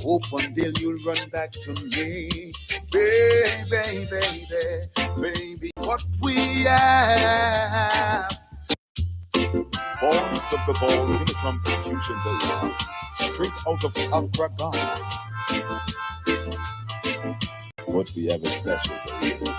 hope one day you'll run back to me. Baby, baby, what we have. Voice of the ball in the confusion, Deyah. Straight out of Accra, Ghana. What we have is special, baby.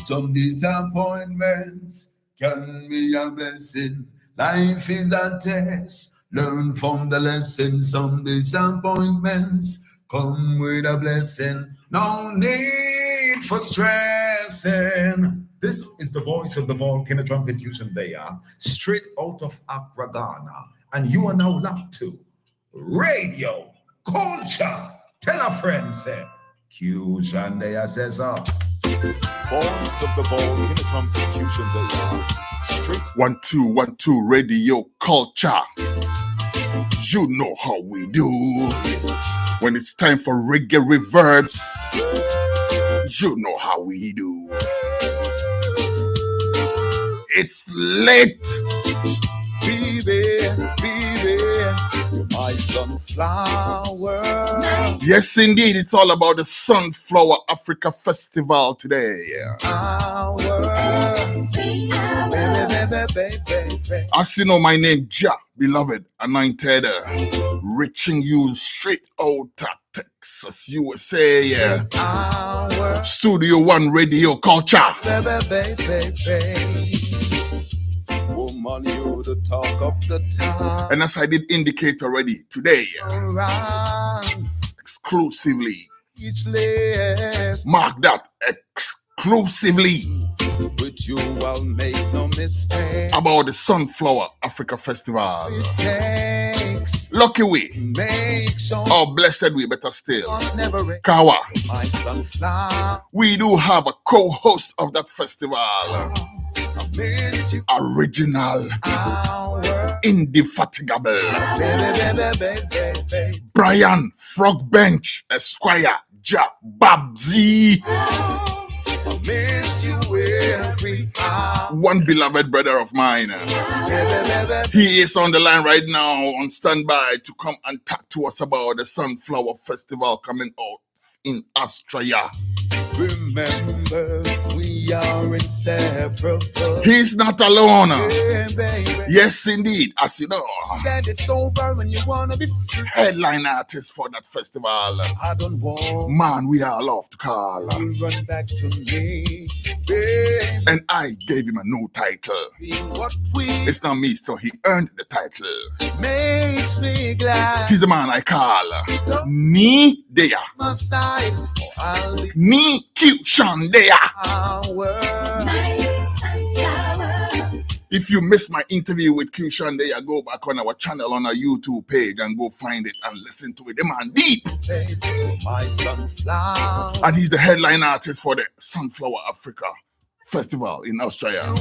Some disappointments can be a blessing. Life is a test. Learn from the lesson. Some disappointments come with a blessing. No need for stressing. This is the voice of the volcano trumpet Qshan Deyah, straight out of Accra, Ghana. And you are now locked to Radio Culture. Tell a friend, say, Qshan Deyah says up. Voice of the volcano trumpet Qshan Deyah. Straight 1 2 1 2 Radio Culture. You know how we do. When it's time for reggae reverbs, you know how we do. It's late. Baby, you're my sunflower. Yes, indeed. It's all about the Sunflower Africa Festival today. As you know, my name Jah, beloved, anointed, reaching you straight out of Texas, USA. Studio One Radio Culture. Woman, you're the talk of the town. And as I did indicate already, today, exclusively, mark that, exclusively, with you I'll make no mistake about the Sunflower Africa Festival. Lucky we, or blessed we, better still, Kawa, we do have a co-host of that festival. Original, indefatigable, Brian Frogbench Esquire Jah Babzy. One beloved brother of mine. He is on the line right now on standby to come and talk to us about the Sunflower Festival coming out in Austria. Remember, we are inseparable. He's not alone. Yeah, yes, indeed. As you know, said it's over when you wanna be free. Headline artist for that festival. I don't want man, we are love to call. You run back to me, baby. And I gave him a new title. It's not me, so he earned the title. Makes me glad. He's the man I call Ni Deya. My side. Me Qshan Deyah. If you missed my interview with Qshan Deyah, go back on our channel on our YouTube page and go find it and listen to it. The man deep. And he's the headline artist for the Sunflower Africa Festival in Austria.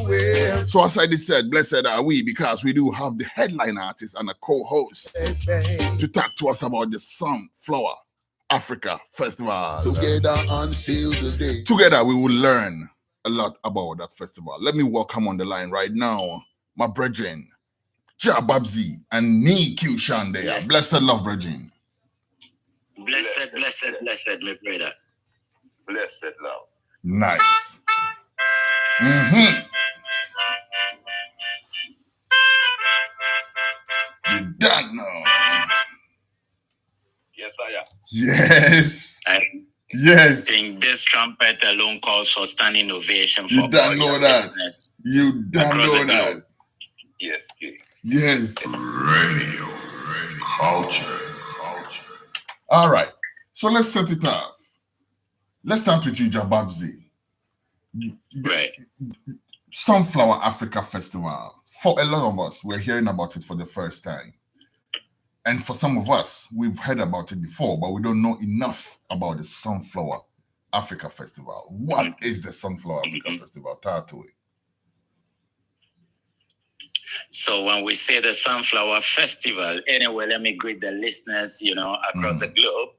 So as I said, blessed are we, because we do have the headline artist and a co-host to talk to us about the Sunflower Africa Festival. Together until the day. Together we will learn a lot about that festival. Let me welcome on the line right now my brethren, Jah Babzy and me Qshan Deyah. Yes. Blessed love, brethren. Blessed, my brother. Blessed love. Nice. You done know. Yes, I am. Yes. Yes. I think this trumpet alone calls for standing ovation for you don't know that. Business. You don't know that. Globe. Yes. Yes. Radio culture. All right. So let's set it off. Let's start with you, Jah Babzy. Right. Sunflower Africa Festival. For a lot of us, we're hearing about it for the first time. And for some of us, we've heard about it before, but we don't know enough about the Sunflower Africa Festival. What is the Sunflower Africa Festival? Talk to it. So when we say the Sunflower Festival, anyway, let me greet the listeners, across the globe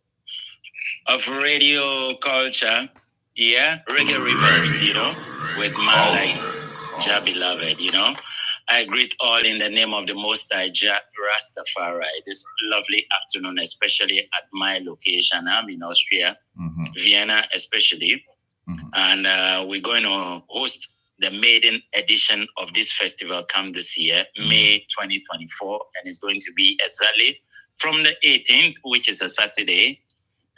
of Radio Culture. Yeah, reggae reverbs, with man like Jah Beloved, I greet all in the name of the Most High Jah Rastafari this lovely afternoon, especially at my location. I'm in Austria, Vienna especially. And we're going to host the maiden edition of this festival come this year, May 2024, and it's going to be exactly from the 18th, which is a Saturday,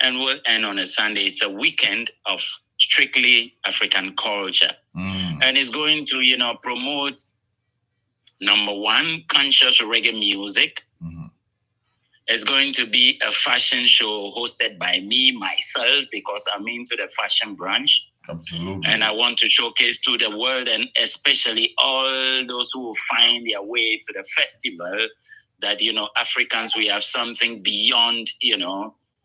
and we'll end on a Sunday. It's a weekend of strictly African culture. And it's going to, promote, number one, conscious reggae music. It's going to be a fashion show hosted by me, myself, because I'm into the fashion branch. Absolutely. And I want to showcase to the world, and especially all those who find their way to the festival, that, Africans, we have something beyond,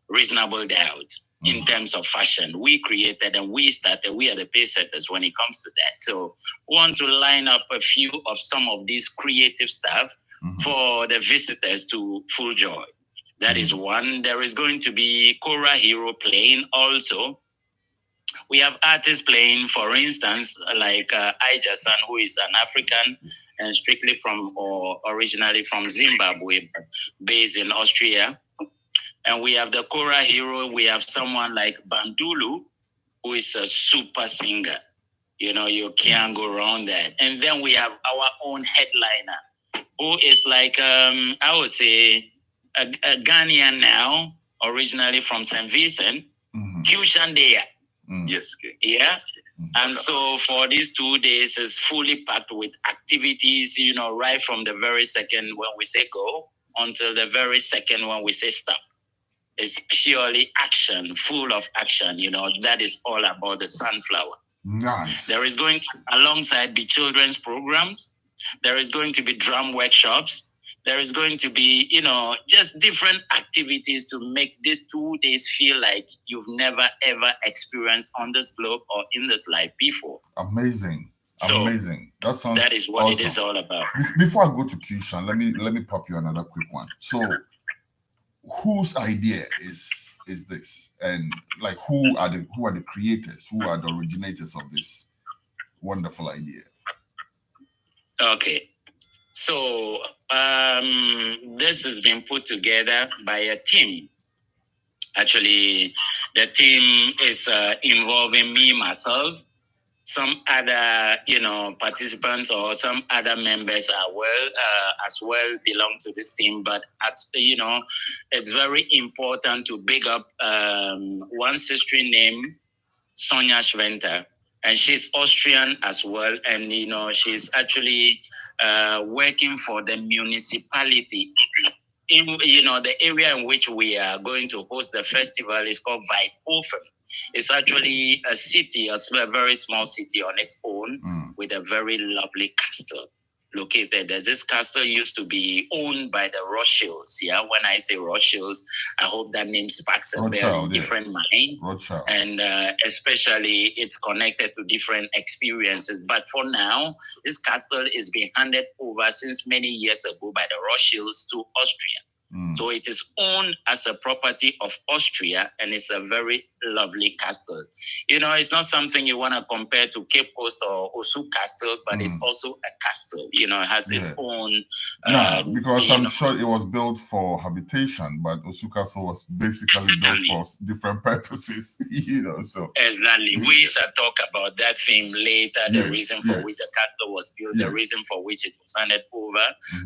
reasonable doubt in terms of fashion. We created and we started, we are the pace setters when it comes to that. So we want to line up a few of some of these creative stuff for the visitors to full joy. That is one. There is going to be Kora Hero playing also. We have artists playing, for instance, like Ijahsan, who is an African and strictly from, or originally from Zimbabwe, based in Austria. And we have the Kora Hero. We have someone like Bandulu, who is a super singer. You can't go wrong that. And then we have our own headliner, who is like, I would say, a Ghanaian now, originally from St. Vincent, Qshan Deya. Yes. Yeah. And so for these 2 days is fully packed with activities, right from the very second when we say go until the very second when we say stop. It's purely action, full of action. That is all about the Sunflower. Nice. There is going to, alongside be children's programs. There is going to be drum workshops. There is going to be, just different activities to make these 2 days feel like you've never, ever experienced on this globe or in this life before. Amazing. So amazing. That is what awesome. It is all about. Before I go to Qshan, let me pop you another quick one. So whose idea is this? And like who are the creators? Who are the originators of this wonderful idea? Okay. So this has been put together by a team. Actually, the team is involving me, myself, some other, participants or some other members as well belong to this team. But, it's very important to big up one sister named Sonia Schwenter. And she's Austrian as well. And, she's actually working for the municipality. In, the area in which we are going to host the festival is called Weidhofen. It's actually a city, a very small city on its own with a very lovely castle located there. This castle used to be owned by the Rothschilds. Yeah, when I say Rothschilds, I hope that name sparks a bell in different minds. Rothschild. And especially it's connected to different experiences. But for now, this castle is being handed over since many years ago by the Rothschilds to Austria. So it is owned as a property of Austria, and it's a very lovely castle. It's not something you want to compare to Cape Coast or Osu Castle, but it's also a castle. It has its own. Because I'm sure it was built for habitation, but Osu Castle was basically built for different purposes. So exactly. We shall talk about that theme later. The reason for which the castle was built, the reason for which it was handed over.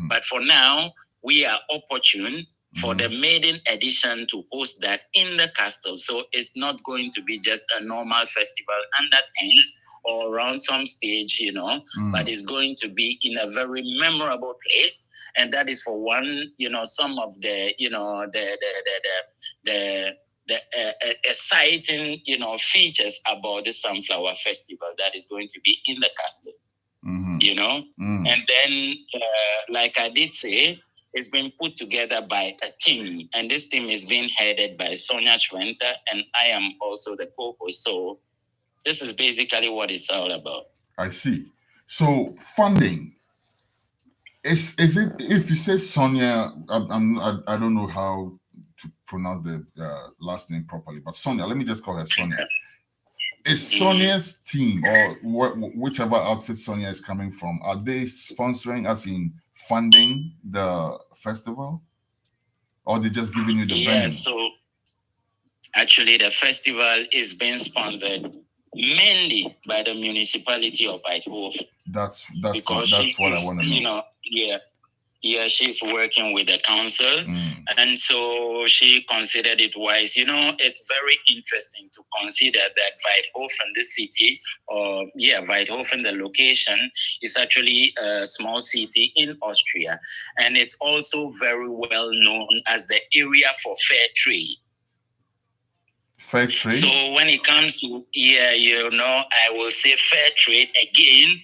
But for now, we are opportune for the maiden edition to host that in the castle. So it's not going to be just a normal festival under tents or around some stage, but it's going to be in a very memorable place. And that is for one, some of the, the exciting, features about the Sunflower Festival that is going to be in the castle, And then, like I did say, it's been put together by a team, and this team is being headed by Sonia Schwenter, and I am also the co-host. So this is basically what it's all about. I see. So funding, is it, if you say Sonia, I don't know how to pronounce the last name properly, but Sonia, let me just call her Sonia. Is Sonia's team or whichever outfit Sonia is coming from, are they sponsoring us in funding the festival? Or they just giving you the venue? So actually the festival is being sponsored mainly by the municipality of Eindhoven. That's because what I want to know. She's working with the council, and so she considered it wise. It's very interesting to consider that Weidhofen, the city, or Weidhofen, the location, is actually a small city in Austria, and it's also very well known as the area for fair trade. Fair trade. So when it comes to I will say fair trade again,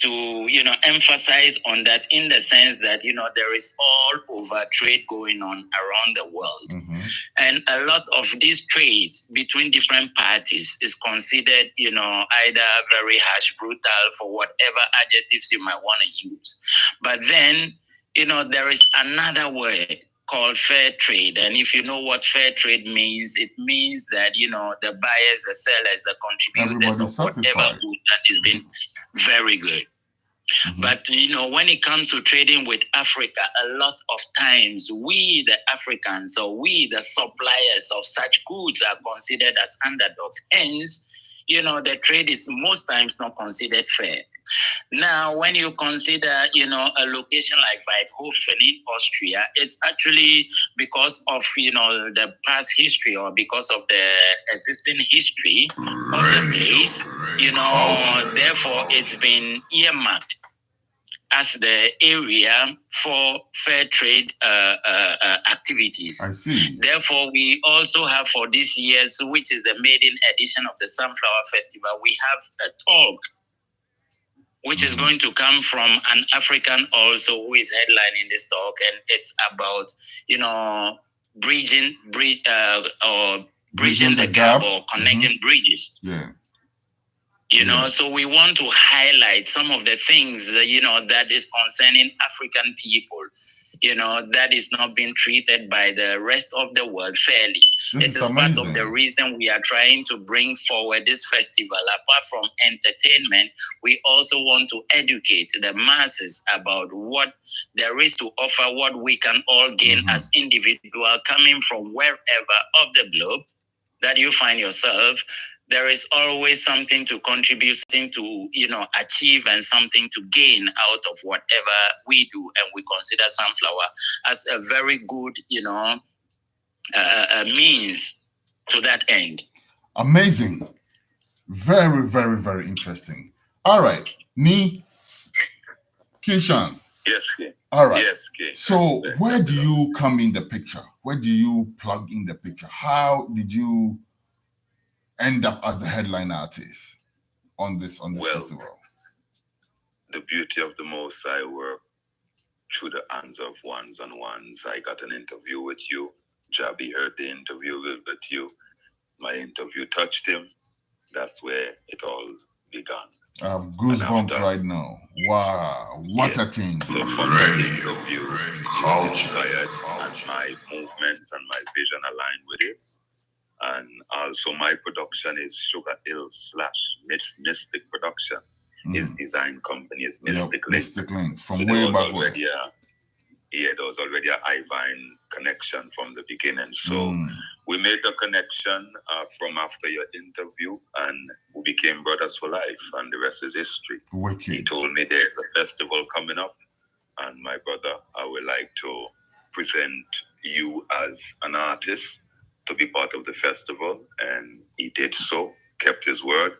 to emphasize on that, in the sense that there is all over trade going on around the world, and a lot of these trades between different parties is considered either very harsh, brutal, for whatever adjectives you might want to use. But then there is another word called fair trade. And if you know what fair trade means, it means that the buyers, the sellers, the contributors of whatever good that has been very good. But when it comes to trading with Africa, a lot of times we the Africans, or we the suppliers of such goods, are considered as underdogs. Hence, the trade is most times not considered fair. Now, when you consider, a location like Weidhofen in Austria, it's actually because of, the past history, or because of the existing history of the place, therefore it's been earmarked as the area for fair trade activities. I see. Therefore, we also have for this year's, which is the maiden edition of the Sunflower Festival, we have a talk which is going to come from an African also, who is headlining this talk, and it's about bridging the gap, or connecting bridges. So we want to highlight some of the things that is concerning African people, that is not being treated by the rest of the world fairly. It is part of the reason we are trying to bring forward this festival. Apart from entertainment, we also want to educate the masses about what there is to offer, what we can all gain as individuals coming from wherever of the globe that you find yourself. There is always something to contribute, something to achieve, and something to gain out of whatever we do. And we consider Sunflower as a very good means to that end. Amazing. Very, very, very interesting. All right. Qshan. Yes, King. All right. Yes, King. So where do you come in the picture? Where do you plug in the picture? How did you end up as the headline artist on this festival? The beauty of the Most I work through the hands of ones and ones. I got an interview with you. Jabby heard the interview with you. My interview touched him. That's where it all began. I have goosebumps right now. Wow, what a thing. So from that interview, I inspired, and my movements and my vision aligned with it. And also my production is Sugar Hill / Mystic Production. His design company is Mystic Links. Mystic Links, from way back when. There was already an Ivine connection from the beginning. So we made the connection from after your interview, and we became brothers for life, and the rest is history. Wicked. He told me there's a festival coming up, and my brother, I would like to present you as an artist to be part of the festival, and he did so, kept his word,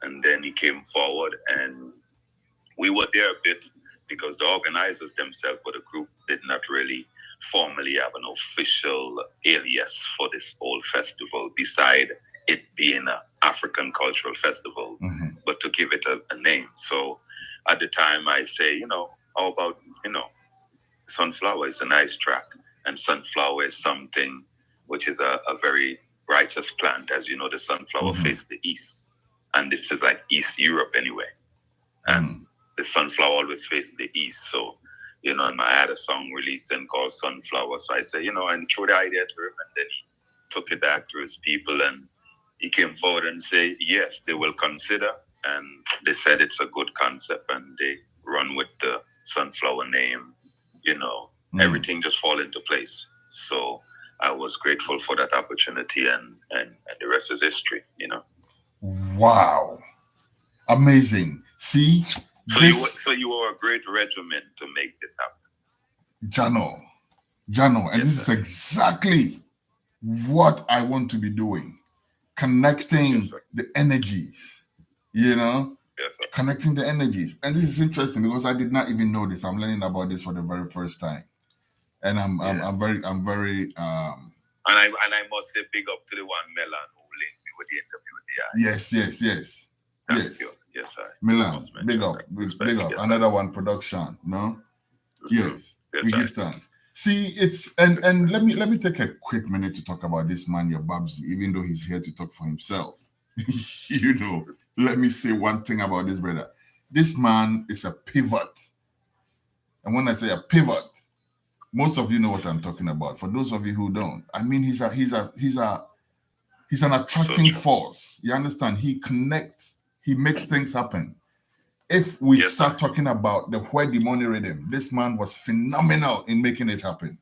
and then he came forward, and we were there a bit because the organizers themselves for the group did not really formally have an official alias for this whole festival, beside it being an African cultural festival, but to give it a name. So at the time I say, how about, Sunflower is a nice track, and sunflower is something which is a very righteous plant. As you know, the sunflower faces the east, and this is like East Europe anyway. And the sunflower always faces the east. So, and I had a song releasing called Sunflower. So I said, and threw the idea to him, and then he took it back to his people, and he came forward and said, yes, they will consider. And they said it's a good concept, and they run with the Sunflower name. Everything just fall into place. So I was grateful for that opportunity, and the rest is history. Wow. Amazing. See, so you were a great regiment to make this happen. Jano, and this is exactly what I want to be doing. Connecting the energies, connecting the energies. And this is interesting because I did not even know this. I'm learning about this for the very first time. And I'm very And I must say big up to the one Milan who linked me with the interview with Deyah. Yes. Thank you. Yes, sir. Milan, big up. Yes, another one production, no? Yes. We give thanks. See, it's and let me take a quick minute to talk about this man, Jah Babzy, even though he's here to talk for himself. Let me say one thing about this brother. This man is a pivot. And when I say a pivot, most of you know what I'm talking about. For those of you who don't, I mean he's an attracting force. You understand? He connects, he makes things happen. If we start talking about the Where the Money Rhythm, this man was phenomenal in making it happen.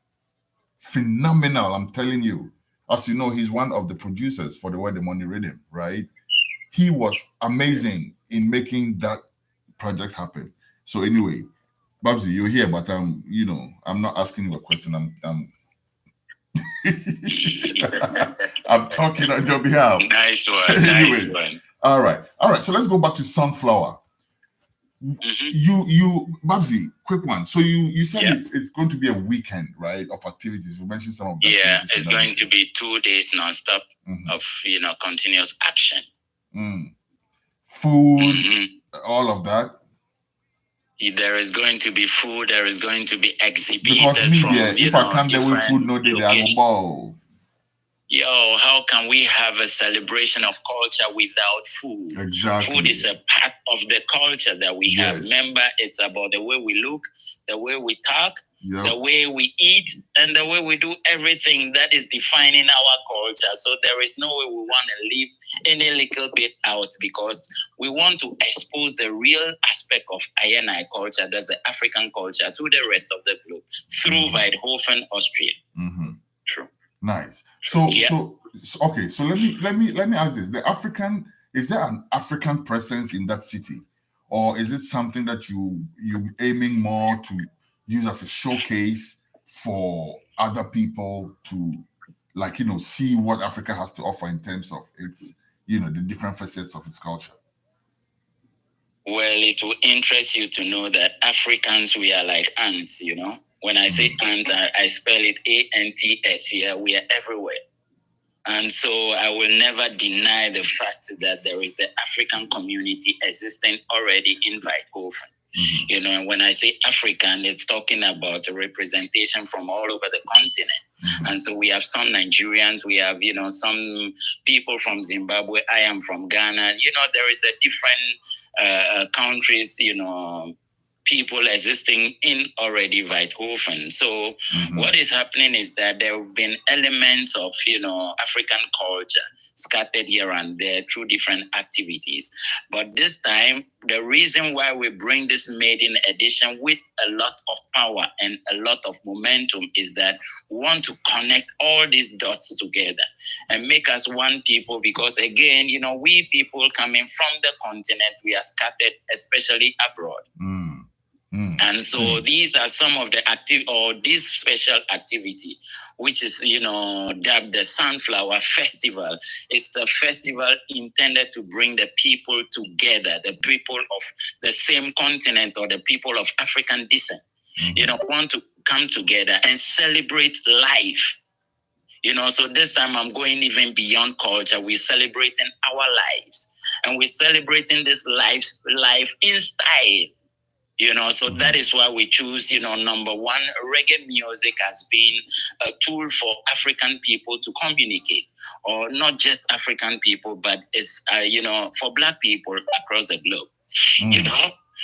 Phenomenal, I'm telling you. As you know, he's one of the producers for the Where the Money Rhythm, right? He was amazing in making that project happen. So anyway, Babzy, you're here, but I'm not asking you a question. I'm I'm talking on your behalf. Nice one. Anyway, Nice one. All right. So let's go back to Sunflower. You Babzy, quick one. So you said it's going to be a weekend, right, of activities. You mentioned some of that. Yeah, it's going to be 2 days nonstop of continuous action. Food, all of that. There is going to be food. There is going to be exhibitors. Because media, if I can't do with food, no day I go bow. Yo, how can we have a celebration of culture without food? Exactly. Food is a part of the culture that we have. Remember, it's about the way we look, the way we talk, the way we eat, and the way we do everything that is defining our culture. So there is no way we want to leave any little bit out, because we want to expose the real aspect of I culture, that's the African culture, to the rest of the globe through Weidhofen, Austria. True. Nice. So okay. So let me ask this: is there an African presence in that city, or is it something that you aiming more to use as a showcase for other people to see what Africa has to offer in terms of its the different facets of its culture? Well, it will interest you to know that Africans, we are like ants. When I say ant, I spell it ANTS. Yeah, we are everywhere. And so I will never deny the fact that there is the African community existing already in Weidhofen. When I say African, it's talking about a representation from all over the continent. And so we have some Nigerians, we have, some people from Zimbabwe. I am from Ghana. There is the different countries, people existing in already Weidhofen. So what is happening is that there have been elements of, African culture scattered here and there through different activities. But this time, the reason why we bring this maiden edition with a lot of power and a lot of momentum is that we want to connect all these dots together and make us one people, because again, we people coming from the continent, we are scattered, especially abroad. And so these are some of the this special activity, which is, dubbed the Sunflower Festival. It's a festival intended to bring the people together, the people of the same continent or the people of African descent, want to come together and celebrate life. So this time I'm going even beyond culture. We're celebrating our lives, and we're celebrating this life in style. So that is why we choose, number one, reggae music has been a tool for African people to communicate, or not just African people, but it's, for Black people across the globe,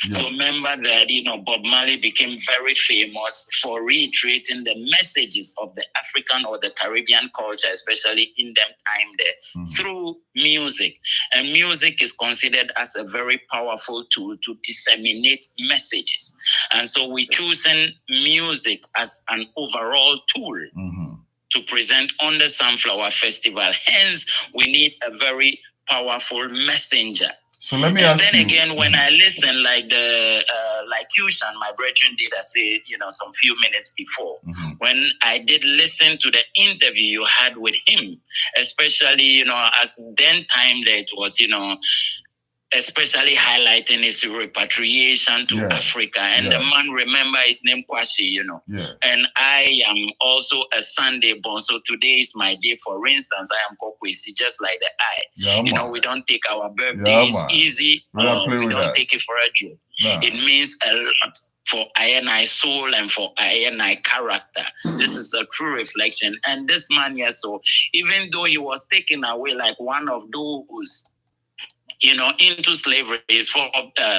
So remember that, Bob Marley became very famous for reiterating the messages of the African or the Caribbean culture, especially in them time there, through music. And music is considered as a very powerful tool to disseminate messages. And so we chosen music as an overall tool to present on the Sunflower Festival. Hence, we need a very powerful messenger. So let me ask you. And then again, when I listen, like Qshan, my brethren did, I say, some few minutes before, when I did listen to the interview you had with him, especially, as then time that it was, especially highlighting his repatriation to Africa. And the man, remember his name, Kwashi, And I am also a Sunday born. So today is my day. For instance, I am Kokwesi, just like the I. We don't take our birthdays easy. We don't take it for a joke. It means a lot for I and I soul and for I and I character. This is a true reflection. And this man, so even though he was taken away like one of those into slavery, his four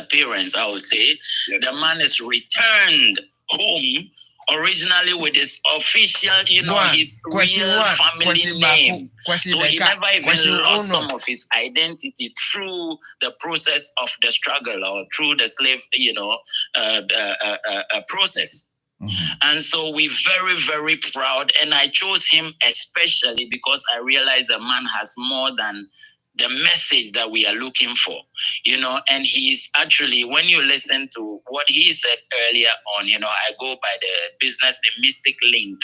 parents, I would say, the man is returned home originally with his official, his real family name. So he never even lost some of his identity through the process of the struggle or through the slave, process. And so we're very, very proud. And I chose him especially because I realized the man has more than the message that we are looking for, and he's actually, when you listen to what he said earlier on, I go by the business, the mystic link.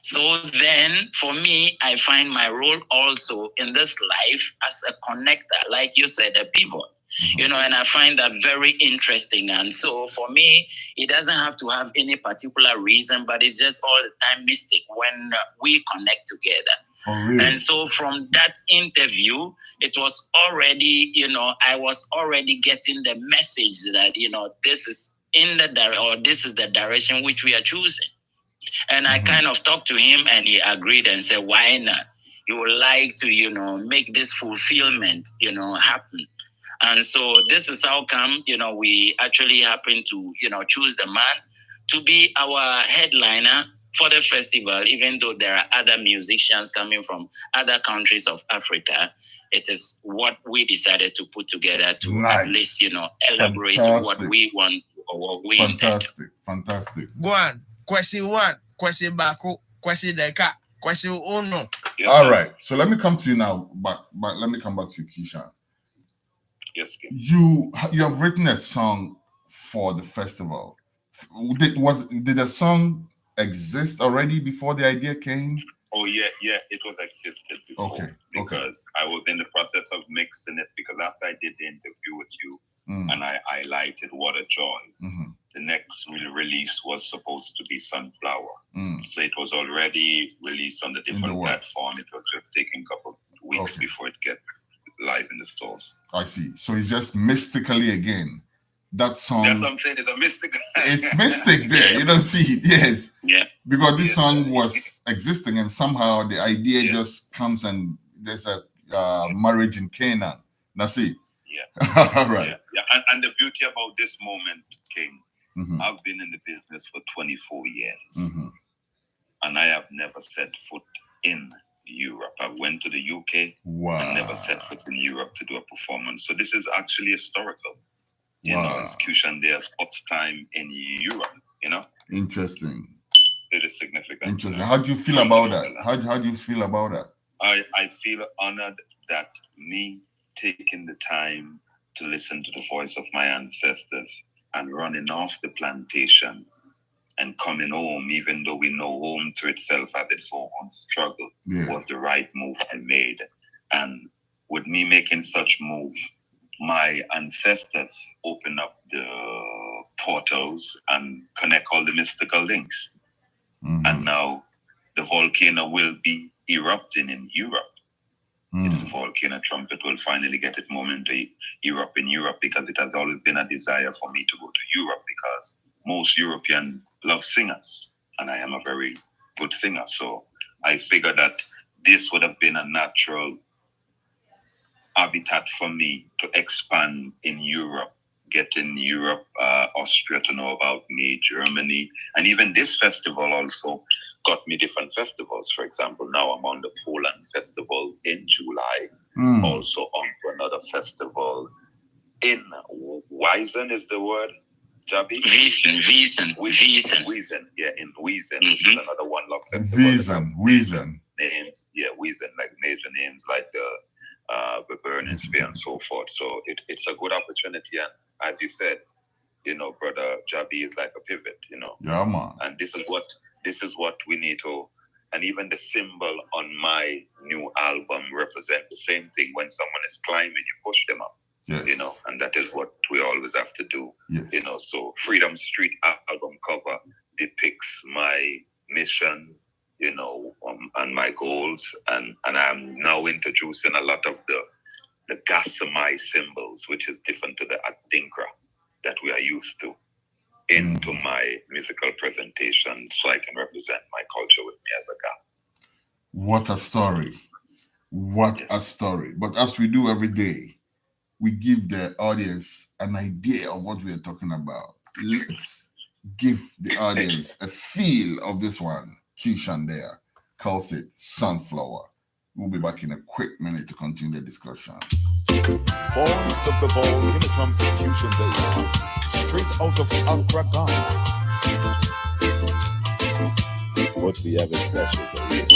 So then for me, I find my role also in this life as a connector, like you said, a pivot. And I find that very interesting. And so for me, it doesn't have to have any particular reason, but it's just all the time mystic when we connect together. And so from that interview, it was already, I was already getting the message that, this is this is the direction which we are choosing. And I kind of talked to him and he agreed and said, why not? You would like to, make this fulfillment, happen. And so this is how come, we actually happen to, choose the man to be our headliner for the festival, even though there are other musicians coming from other countries of Africa. It is what we decided to put together to at least, elaborate what we want or what we intend. Fantastic. Go on. Question one, question Baku, question Deka, question Uno. All right. So let me come to you now, but let me come back to you, Qshan. Yes, Kim. You have written a song for the festival. Did the song exist already before the idea came? Oh yeah, it was existed before. Because I was in the process of mixing it, because after I did the interview with you and I highlighted What a Joy, the next release was supposed to be Sunflower. So it was already released on the different platform. It was just taking a couple of weeks before it get live in the stores. I see. So it's just mystically again. That song. That's what I'm saying. It's a mystic. It's mystic there. You don't see it. Yes. Yeah. Because this song was existing and somehow the idea just comes and there's a marriage in Canaan. That's it. Yeah. All right. Yeah. And the beauty about this moment, King, I've been in the business for 24 years. And I have never set foot in Europe. I went to the UK and never set foot in Europe to do a performance. So this is actually historical. It's Qshan Deyah's first time in Europe, Interesting. It is significant. Interesting. How do you feel about that? How do you feel about that? I feel honored that me taking the time to listen to the voice of my ancestors and running off the plantation and coming home, even though we know home to itself had its own struggle, was the right move I made. And with me making such move, my ancestors open up the portals and connect all the mystical links. And now the volcano will be erupting in Europe. The volcano trumpet will finally get its moment to erupt in Europe, because it has always been a desire for me to go to Europe, because most Europeans love singers, and I am a very good singer. So I figured that this would have been a natural habitat for me to expand in Europe, getting Europe, Austria to know about me, Germany, and even this festival also got me different festivals. For example, now I'm on the Poland Festival in July, also on to another festival in Wiesen is the word, Jabi? Wiesen. Yeah, in Wiesen, which is another one love festival. Wiesen. Names, yeah, Wiesen, like major names like the Burning Spear and so forth. So it's a good opportunity, and as you said, brother, Jabi is like a pivot, Yeah, man. And this is what we need to, and even the symbol on my new album represent the same thing. When someone is climbing, you push them up. Yes. And that is what we always have to do. Yes. So Freedom Street album cover depicts my mission, and my goals, and I'm now introducing a lot of the Gasamai symbols, which is different to the Adinkra that we are used to, into my musical presentation, so I can represent my culture with me as a Ga. What a story. What a story. But as we do every day, we give the audience an idea of what we are talking about. Let's give the audience a feel of this one. Qshan Deyah calls it Sunflower. We'll be back in a quick minute to continue the discussion. Voice of the Volcano from Qshan Deyah, straight out of Accra, Ghana. What we have is special for you.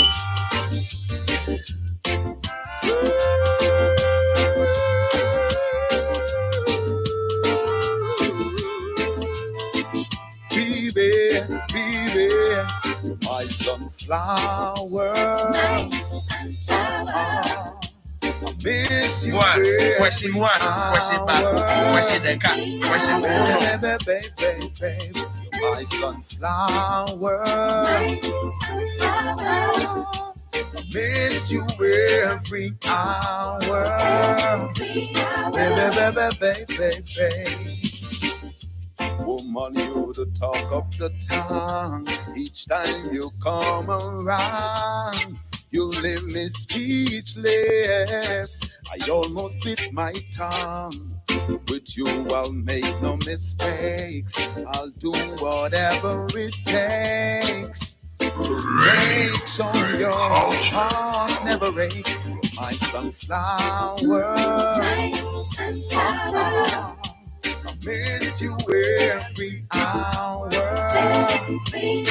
Baby, my sunflower. I miss you. Question one. Question back. Question the cat. Question baby, my sunflower. I miss you every hour. Baby. Woman, you're the talk of the town. Each time you come around, you leave me speechless. I almost bit my tongue. With you, I'll make no mistakes. I'll do whatever it takes to make sure your heart never aches. My sunflower. I miss you every hour. Baby,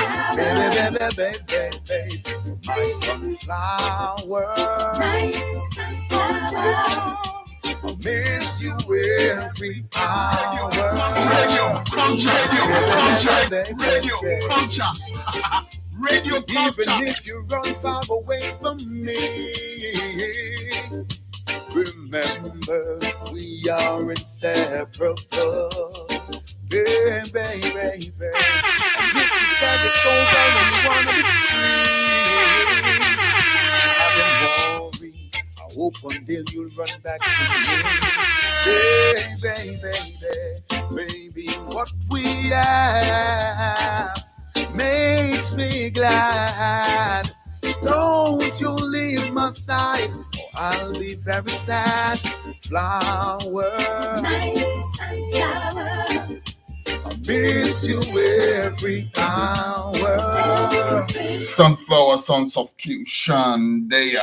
my sunflower. I miss you every hour. Radio culture. Even if you run far away from me, remember, we are inseparable, baby. And if you said it's over and you wanna be free, I don't worry. I hope one day you'll run back to me, baby. What we have makes me glad. Don't you leave my side, or I'll be very sad. Flower, I miss you every hour. Sunflower, Sons of Qshan Deyah.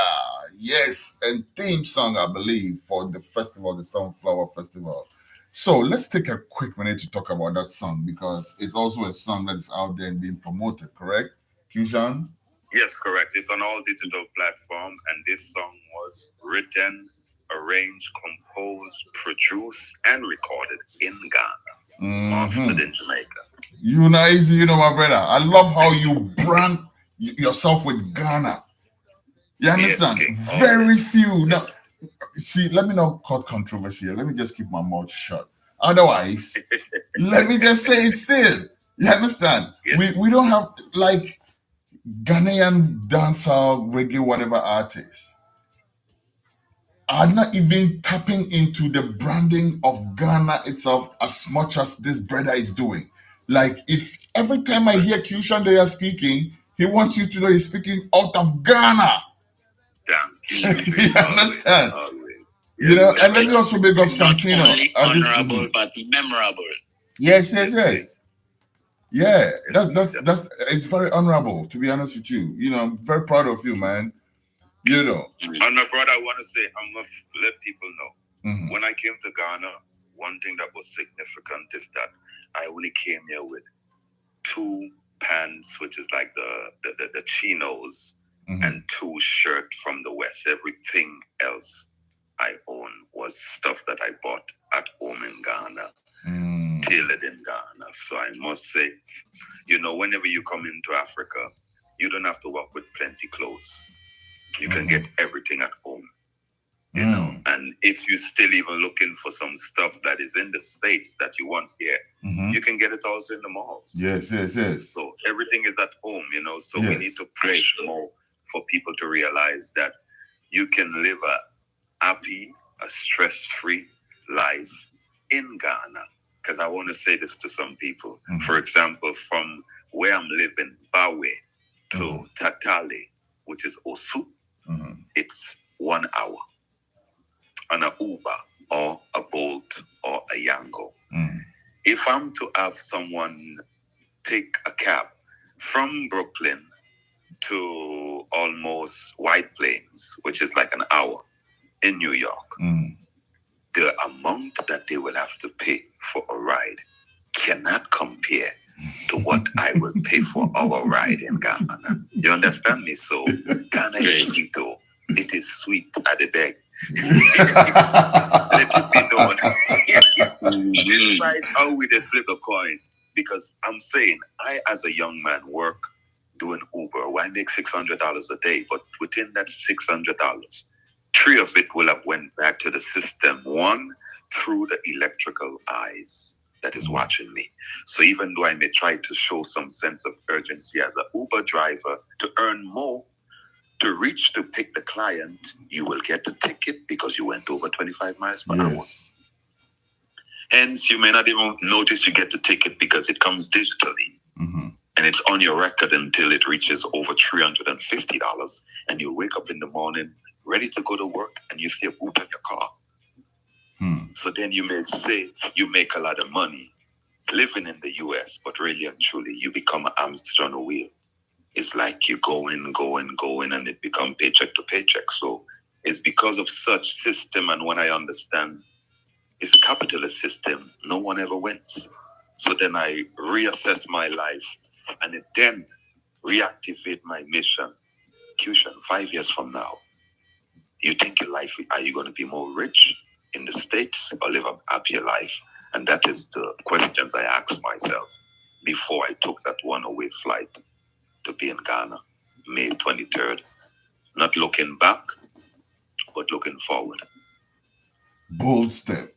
Yes, and theme song, I believe, for the festival, the Sunflower Festival. So let's take a quick minute to talk about that song, because it's also a song that is out there and being promoted, correct, Qshan? Yes, correct. It's on all digital platforms, and this song was written, arranged, composed, produced, and recorded in Ghana, mastered in Jamaica. You know, easy, my brother. I love how you brand yourself with Ghana. You understand? Yes, okay. Very few. Now, see, let me not cause controversy here. Let me just keep my mouth shut. Otherwise, let me just say it still. You understand? Yes. We don't have, like, Ghanaian dancehall, reggae, whatever artists are not even tapping into the branding of Ghana itself as much as this brother is doing. Like, if every time I hear Qshan Deyah speaking, he wants you to know he's speaking out of Ghana. Damn. You understand? Always. You know, and let me also big up Santino. Not only honorable, but memorable. Yes. Yeah, that's it's very honorable, to be honest with you. You know, I'm very proud of you, man. You know. And my brother, I want to say, I'm going to let people know. When I came to Ghana, one thing that was significant is that I only came here with 2 pants, which is like the chinos, and 2 shirts from the West. Everything else I own was stuff that I bought at home in Ghana, tailored in Ghana. So I must say, you know, whenever you come into Africa, you don't have to walk with plenty clothes. You can get everything at home. You know, and if you're still even looking for some stuff that is in the States that you want here, you can get it also in the malls. Yes. So everything is at home, you know. So we need to push more for people to realize that you can live a happy, a stress-free life in Ghana. Because I want to say this to some people. For example, from where I'm living, Bawe, to Tatale, which is Osu, it's 1 hour. On a Uber or a Bolt or a Yango. If I'm to have someone take a cab from Brooklyn to almost White Plains, which is like an hour in New York, the amount that they will have to pay for a ride cannot compare to what I will pay for our ride in Ghana. You understand me? So Ghana is sweet, though. It is sweet at the bag. Let it be known. Despite how we did flip a coin, because I'm saying I, as a young man, work doing Uber. Well, I make $600 a day, but within that $600, 3 of it will have went back to the system. 1 through the electrical eyes that is watching me. So even though I may try to show some sense of urgency as an Uber driver to earn more, to reach to pick the client, you will get the ticket because you went over 25 miles per hour. Hence, you may not even notice you get the ticket because it comes digitally. And it's on your record until it reaches over $350. And you wake up in the morning ready to go to work and you see a boot on your car. So then you may say you make a lot of money living in the US, but really and truly you become an hamster on a wheel. It's like you go in, and it becomes paycheck to paycheck. So it's because of such system, and when I understand it's a capitalist system, no one ever wins. So then I reassess my life, and it then reactivate my mission. Qshan, 5 years from now, you think your life, are you going to be more rich in the States or live a happier life? And that is the questions I asked myself before I took that one-way flight to be in Ghana, May 23rd. Not looking back, but looking forward. Bold step.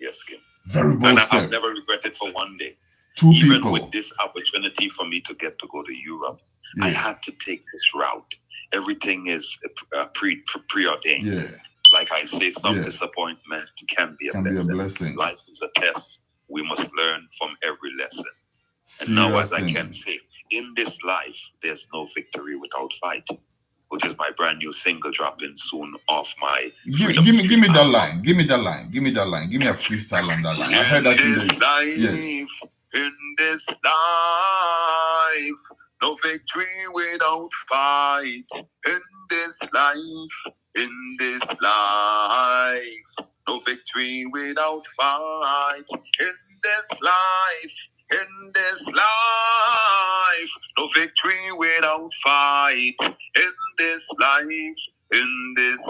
Yes, Kim. Very bold step. I've never regretted for one day. 2 Even people. with this opportunity for me to get to go to Europe, I had to take this route. Everything is preordained. Like I say, some disappointment can be a blessing. Life is a test. We must learn from every lesson. And now, as I can say, in this life, there's no victory without fight, which is my brand new single dropping soon off my. Give me that line. Give me that line. Give me that line. Give me a freestyle on that line. I heard that in the In this life, no victory without fight. In this life, no victory without fight. In this life, no victory without fight. In this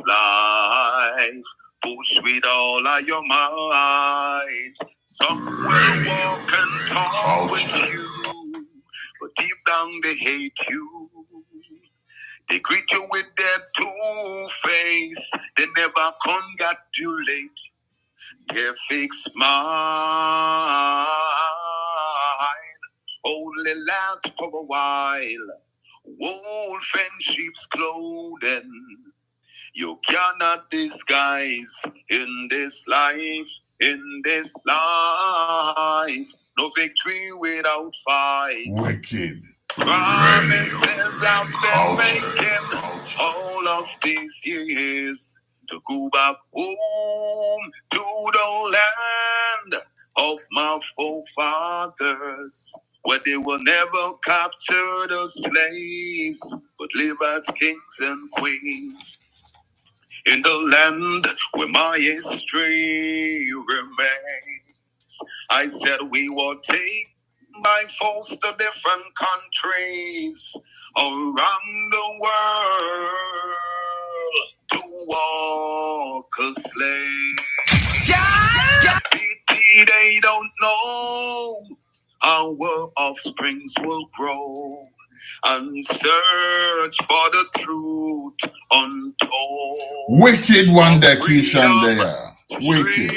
life, push with all of your might. Some will walk and talk with you, but deep down they hate you. They greet you with their two-face. They never congratulate. Their fake smile only lasts for a while. Old friendships clothing you cannot disguise. In this life, no victory without fight. Wicked. Promises I've been making all of these years to go back home to the land of my forefathers, where they will never capture the slaves, but live as kings and queens. In the land where my history remains, I said we will take by force to different countries around the world to walk a slave. Pity they don't know our offsprings will grow and search for the truth untold. Wicked one there, Qshan Deyah. Wicked.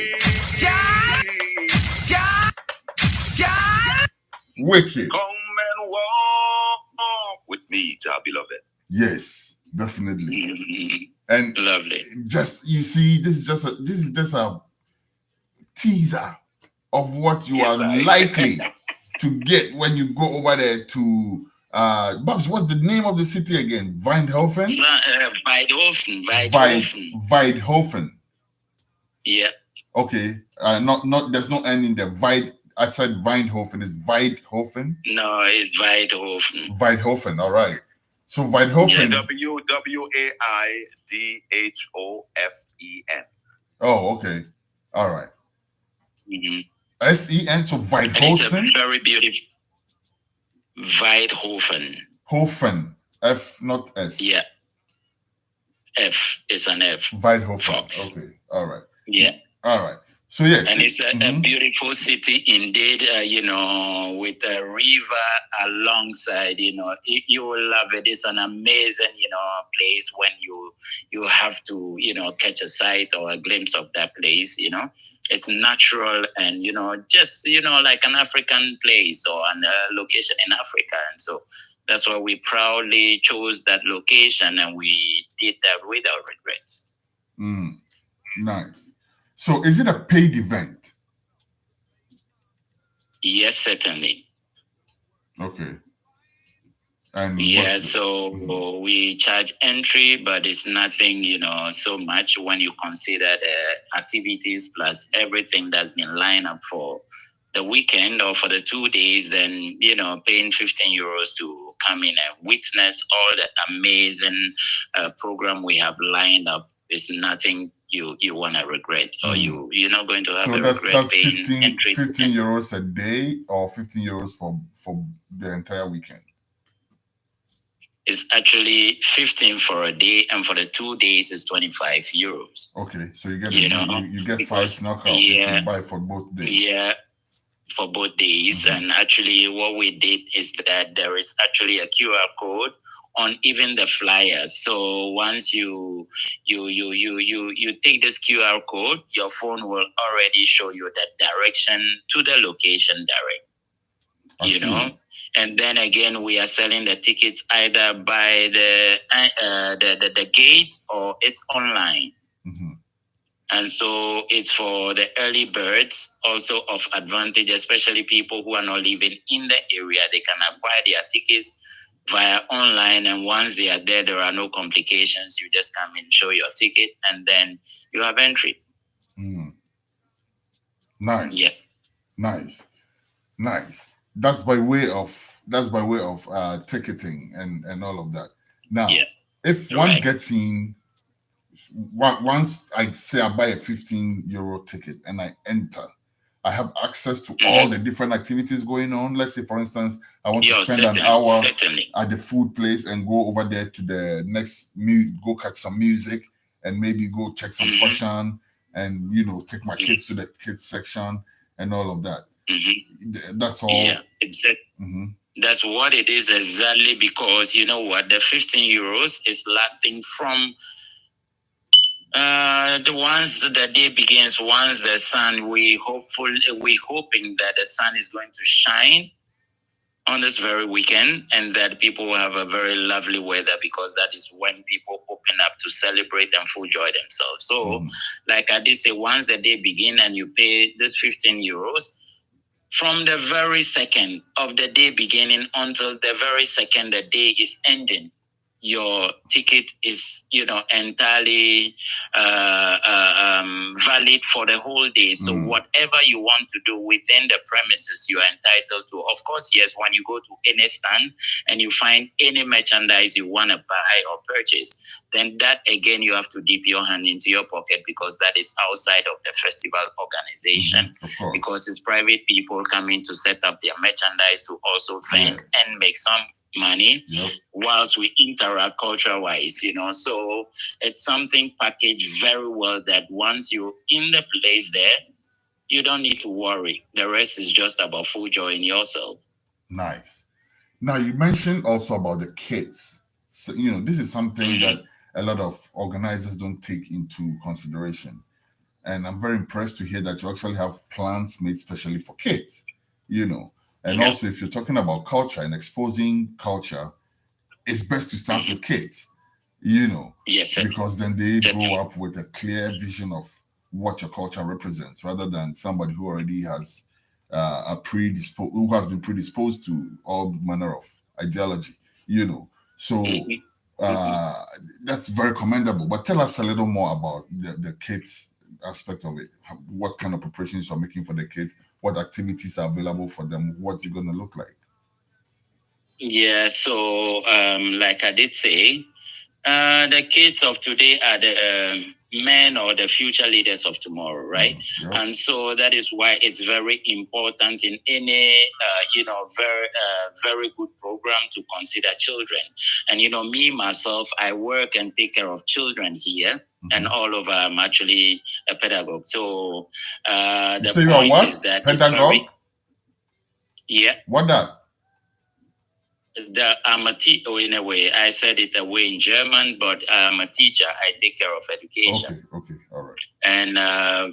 Wicked. Come and walk with me, Jah beloved. Yes, definitely. Mhm. And Lovely. just you see, this is just a teaser of what you are likely to get when you go over there to Babs, what's the name of the city again? Weidhofen? Weidhofen. Yeah. Okay. Not there's no end in there. I said Weidhofen. Is Weidhofen? No, it's Weidhofen. Weidhofen, all right. So Weidhofen. Yeah, WAIDHOFEN. Oh, okay. All right. Mm-hmm. SEN, so Weidhofen. It's a very beautiful. Weidhofen. Hofen. F, not S. Yeah. F is an F. Weidhofen. Fox. Okay. All right. Yeah. All right. So yes. And it's a beautiful city indeed, with a river alongside, you will love it. It's an amazing, place when you have to, catch a sight or a glimpse of that place, It's natural and, just, like an African place or a location in Africa. And so that's why we proudly chose that location and we did that without regrets. Nice. So is it a paid event? Yes, certainly. Okay. And yeah, so we charge entry, but it's nothing, so much when you consider the activities plus everything that's been lined up for the weekend or for the 2 days, then, paying 15 euros to come in and witness all the amazing program we have lined up is nothing you want to regret, or you're not going to have a regret. So that's 15 euros a day or 15 euros for the entire weekend? It's actually 15 for a day, and for the 2 days is 25 euros. Okay, so you get you get 5 knockouts if you buy for both days. Yeah, for both days. And actually what we did is that there is actually a QR code on even the flyers. So once you take this QR code, your phone will already show you the direction to the location direct. And then again, we are selling the tickets either by the gate or it's online. And so it's for the early birds, also of advantage, especially people who are not living in the area. They can acquire their tickets via online. And once they are there are no complications. You just come in, show your ticket, and then you have entry. Nice. Yeah. Nice. That's by way of ticketing and all of that. Now, if one gets in, once I say I buy a 15 euro ticket and I enter, I have access to all the different activities going on. Let's say, for instance, I want to spend an hour at the food place and go over there to the next go catch some music and maybe go check some Qshan and take my kids to the kids section and all of that. That's all. Yeah, that's what it is exactly, because you know what, the 15 euros is lasting from once the day begins, once the sun, we're hoping that the sun is going to shine on this very weekend, and that people will have a very lovely weather, because that is when people open up to celebrate and full joy themselves. So like I did say, once the day begins and you pay this 15 euros, from the very second of the day beginning until the very second the day is ending, your ticket is, entirely valid for the whole day. So whatever you want to do within the premises, you are entitled to. Of course, yes, when you go to any stand and you find any merchandise you want to buy or purchase, then that again, you have to dip your hand into your pocket, because that is outside of the festival organization, because it's private people coming to set up their merchandise to also vend and make some money whilst we interact culture wise, so it's something packaged very well that once you're in the place there, you don't need to worry. The rest is just about full joy in yourself. Nice. Now, you mentioned also about the kids. So, this is something that a lot of organizers don't take into consideration. And I'm very impressed to hear that you actually have plans made specially for kids, And also, if you're talking about culture and exposing culture, it's best to start with kids, Yes, because then they grow up with a clear vision of what your culture represents, rather than somebody who already has who has been predisposed to all manner of ideology, So that's very commendable. But tell us a little more about the kids aspect of it. What kind of preparations you're making for the kids? What activities are available for them? What's it going to look like? Yeah, so like I did say, the kids of today are the men or the future leaders of tomorrow, right? And so that is why it's very important in any, very good program to consider children. And, me, myself, I work and take care of children here. And all over, I'm actually a pedagogue. So the point is that pedagogue? What that? I'm a teacher in a way. I said it away in German, but I'm a teacher. I take care of education. Okay, all right. And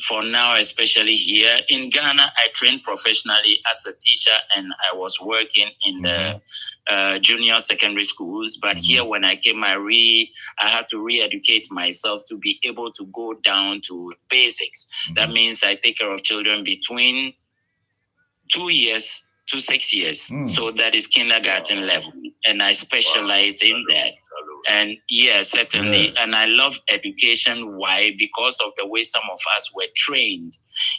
for now, especially here in Ghana, I trained professionally as a teacher, and I was working in the junior secondary schools. But here, when I came, I had to re-educate myself to be able to go down to basics. That means I take care of children between 2 years to 6 years. So that is kindergarten level. And I specialized in that. And certainly. And I love education. Why? Because of the way some of us were trained.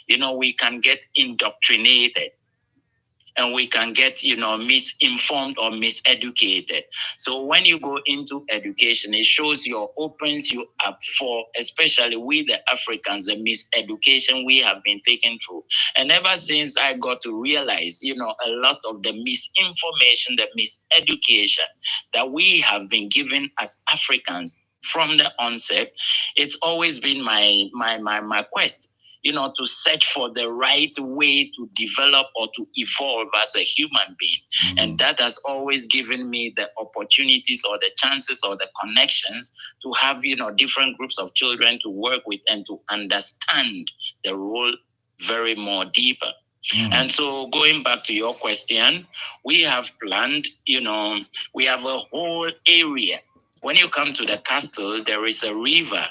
We can get indoctrinated. And we can get, misinformed or miseducated. So when you go into education, it opens you up for, especially we the Africans, the miseducation we have been taken through. And ever since I got to realize, a lot of the misinformation, the miseducation that we have been given as Africans from the onset, it's always been my quest, to search for the right way to develop or to evolve as a human being. And that has always given me the opportunities or the chances or the connections to have, different groups of children to work with and to understand the role very more deeper. And so going back to your question, we have planned, we have a whole area. When you come to the castle, there is a river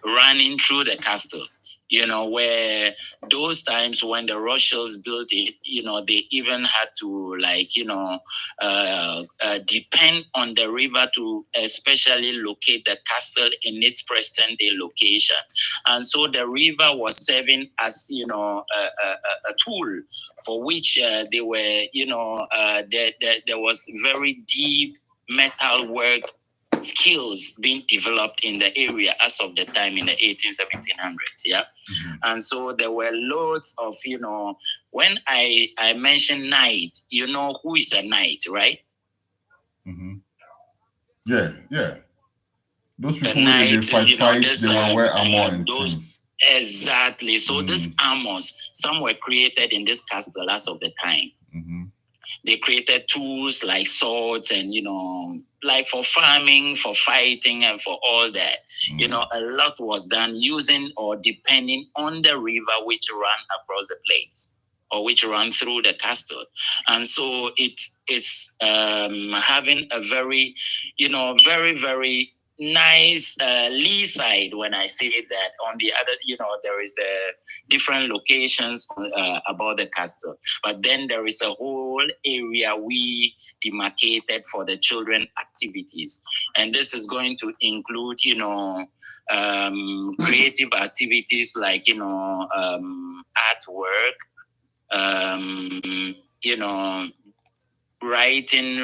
running through the castle. Where those times when the Rothschilds built it, they even had to depend on the river to especially locate the castle in its present day location. And so the river was serving as, a tool for which they were, there was very deep metal work skills being developed in the area as of the time in the 1700s, And so there were loads of, when I mentioned knight, who is a knight, right? Yeah. Those people, they fight, they will wear armor and things. Exactly. So these armors, some were created in this castle as of the time. They created tools like swords and, like for farming, for fighting, and for all that. A lot was done using or depending on the river which ran across the place or which ran through the castle. And so it is having a very, very, very nice lee side. When I say that, on the other, there is the different locations about the castle, but then there is a whole area we demarcated for the children activities, and this is going to include creative activities like artwork, writing,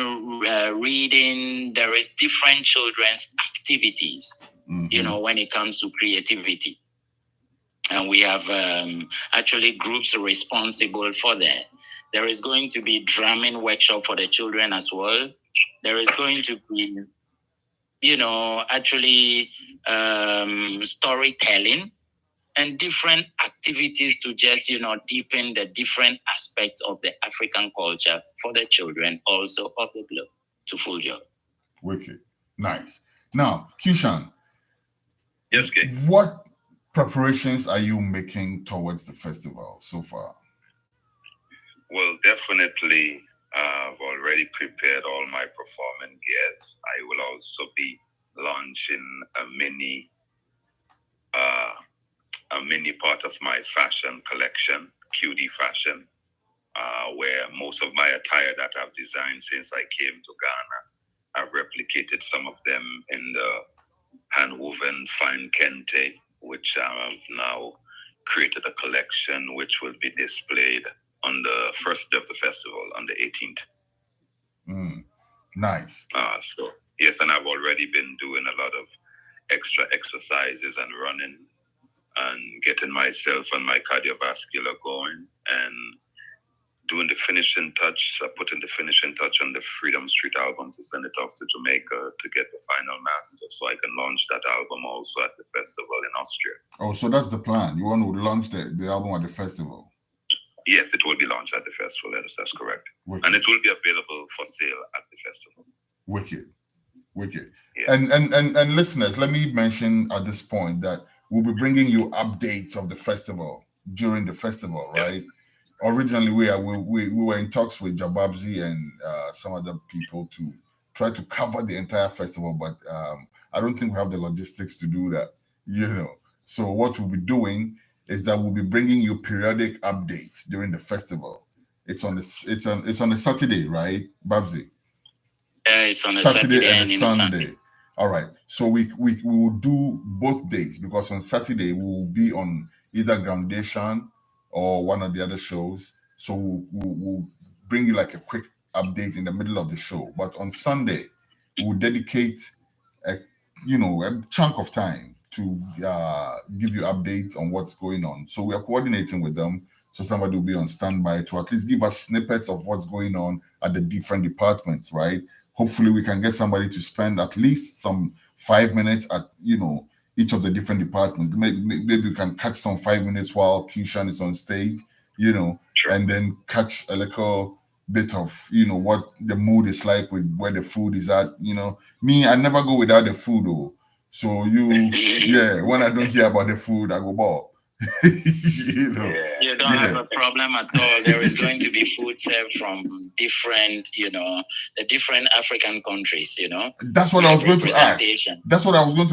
reading. There is different children's activities, when it comes to creativity. And we have actually groups responsible for that. There is going to be drumming workshop for the children as well. There is going to be, storytelling and different activities to just, deepen the different aspects of the African culture for the children also of the globe to full joy. Wicked. Nice. Now, Qshan. Yes, Kay. What preparations are you making towards the festival so far? Well, definitely, I've already prepared all my performance gears. I will also be launching a mini part of my fashion collection, QD Fashion, where most of my attire that I've designed since I came to Ghana, I've replicated some of them in the hand-woven fine kente, which I've now created a collection which will be displayed on the first day of the festival, on the 18th. Nice. So, yes, and I've already been doing a lot of extra exercises and running and getting myself and my cardiovascular going and doing the finishing touch, putting the finishing touch on the Freedom Street album to send it off to Jamaica to get the final master so I can launch that album also at the festival in Austria. Oh, so that's the plan. You want to launch the album at the festival? Yes, it will be launched at the festival. That's correct. Wicked. And it will be available for sale at the festival. Wicked. Yeah. And listeners, let me mention at this point that we'll be bringing you updates of the festival during the festival, right? Yeah. Originally, we were in talks with Jah Babzy and some other people to try to cover the entire festival, but I don't think we have the logistics to do that, So what we'll be doing is that we'll be bringing you periodic updates during the festival. It's on a Saturday, right, Babzy? Yeah, it's on a Saturday and a Sunday. All right. So we will do both days because on Saturday we will be on either Groundation or one of the other shows. So we'll bring you like a quick update in the middle of the show. But on Sunday, we'll dedicate a chunk of time to give you updates on what's going on. So we are coordinating with them. So somebody will be on standby to at least give us snippets of what's going on at the different departments, right? Hopefully we can get somebody to spend at least some 5 minutes at, each of the different departments. Maybe you can catch some 5 minutes while Qshan is on stage, Sure. And then catch a little bit of, what the mood is like with where the food is at. Me, I never go without the food, though. So when I don't hear about the food, I go ball. You don't have a problem at all. There is going to be food served from different, the different African countries, That's what I was going to